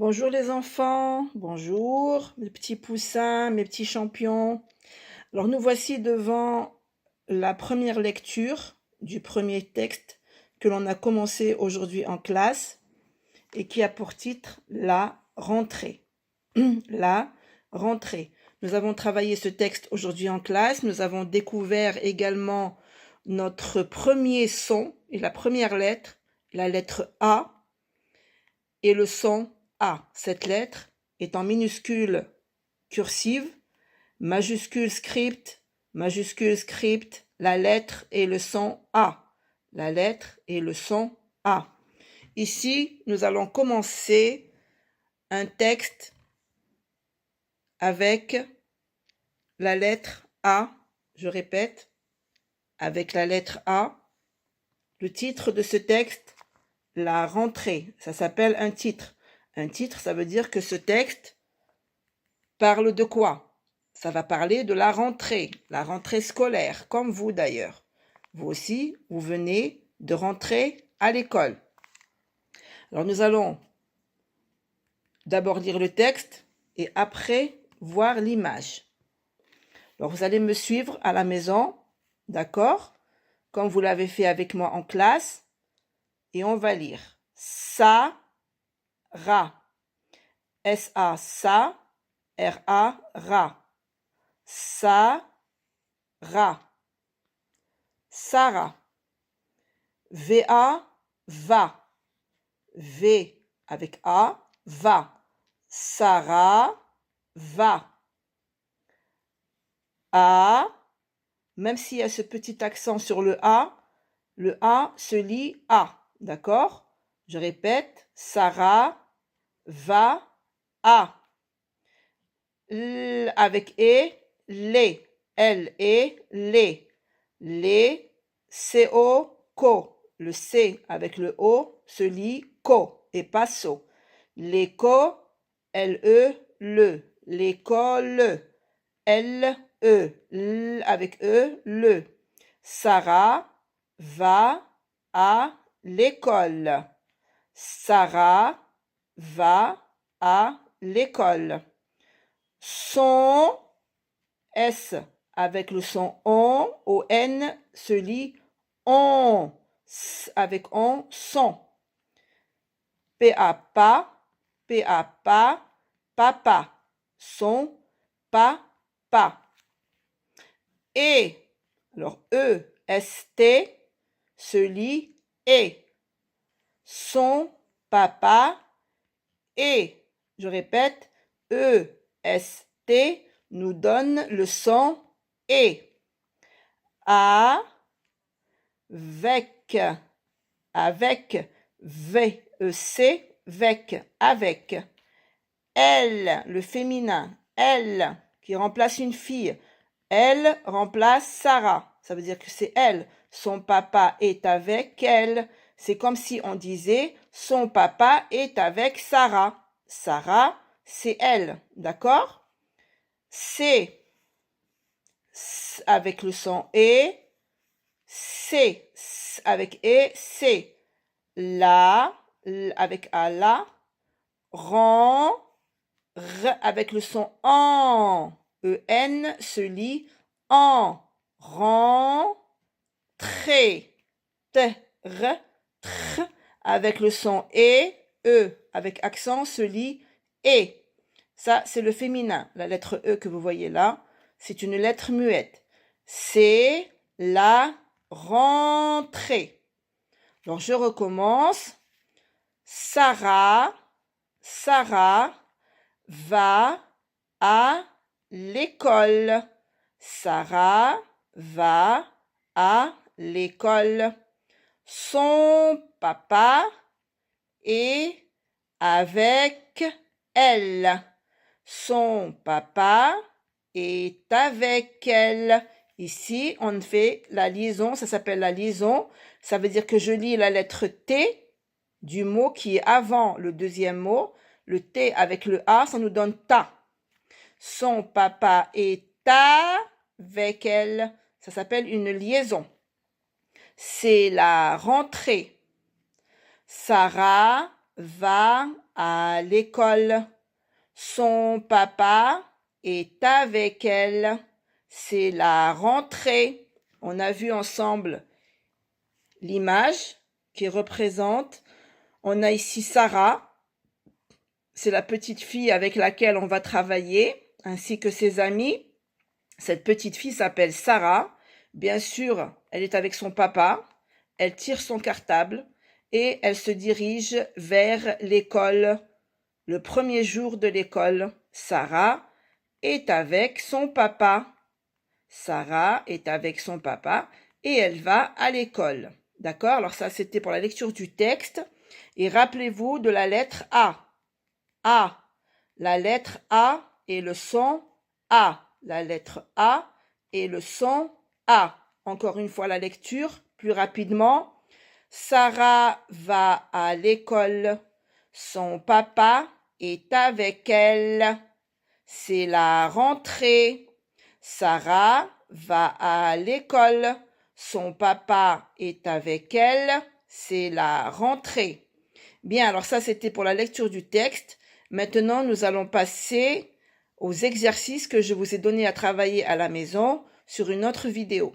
Bonjour les enfants, bonjour mes petits poussins, mes petits champions. Alors nous voici devant la première lecture du premier texte que l'on a commencé aujourd'hui en classe et qui a pour titre La rentrée. La rentrée. Nous avons travaillé ce texte aujourd'hui en classe, nous avons découvert également notre premier son et la première lettre, la lettre A et le son A. Cette lettre est en minuscule cursive, majuscule script, la lettre et le son A. La lettre et le son A. Ici, nous allons commencer un texte avec la lettre A. Je répète, avec la lettre A. Le titre de ce texte, la rentrée. Ça s'appelle un titre. Un titre, ça veut dire que ce texte parle de quoi? Ça va parler de la rentrée scolaire, comme vous d'ailleurs. Vous aussi, vous venez de rentrer à l'école. Alors nous allons d'abord lire le texte et après voir l'image. Alors vous allez me suivre à la maison, d'accord? Comme vous l'avez fait avec moi en classe. Et on va lire. Sa, ra. S-A, sa. R-A, ra. Sa, ra. Sarah. V-A, va. V avec A, va. Sarah, va. A, même s'il y a ce petit accent sur le A se lit A, d'accord? Je répète, Sarah, va, A. L avec E, les. L et les. Les, C-O, co. Le C avec le O se lit co et pas so. L'éco, L-E, le. L'école, L-E. L avec E, le. Sarah va à l'école. Sarah va à l'école. Son, S avec le son O-N se lit on. Avec on, son. P-A-Pa, papa. Son, pa. Et, alors E-S-T se lit et. Son papa et. Je répète, E-S-T nous donne le son et. Avec, V-E-C, avec. Elle, le féminin, elle, qui remplace une fille. Elle remplace Sarah. Ça veut dire que c'est elle. Son papa est avec elle. C'est comme si on disait son papa est avec Sarah. Sarah, c'est elle. D'accord? C'est avec le son et. C'est avec et, c'est. La, avec A, la. Rend, R avec le son en. E-N se lit en. Rentrée. T-R, tr, avec le son e avec accent se lit et. Ça, c'est le féminin. La lettre E que vous voyez là, c'est une lettre muette. C'est la rentrée. Donc, je recommence. Sarah va à l'école. Sarah va à l'école. Son papa est avec elle. Son papa est avec elle. Ici, on fait la liaison, ça s'appelle la liaison. Ça veut dire que je lis la lettre T du mot qui est avant le deuxième mot. Le T avec le A, ça nous donne ta. Son papa est avec elle. Ça s'appelle une liaison. C'est la rentrée. Sarah va à l'école. Son papa est avec elle. C'est la rentrée. On a vu ensemble l'image qui représente. On a ici Sarah. C'est la petite fille avec laquelle on va travailler, ainsi que ses amis. Cette petite fille s'appelle Sarah. Bien sûr, elle est avec son papa. Elle tire son cartable et elle se dirige vers l'école. Le premier jour de l'école, Sarah est avec son papa. Sarah est avec son papa et elle va à l'école. D'accord? Alors ça, c'était pour la lecture du texte. Et rappelez-vous de la lettre A. A. La lettre A et le son A. La lettre A et le son A. Encore une fois la lecture, plus rapidement. Sarah va à l'école. Son papa est avec elle. C'est la rentrée. Sarah va à l'école. Son papa est avec elle. C'est la rentrée. Bien, alors ça c'était pour la lecture du texte. Maintenant, nous allons passer aux exercices que je vous ai donnés à travailler à la maison sur une autre vidéo.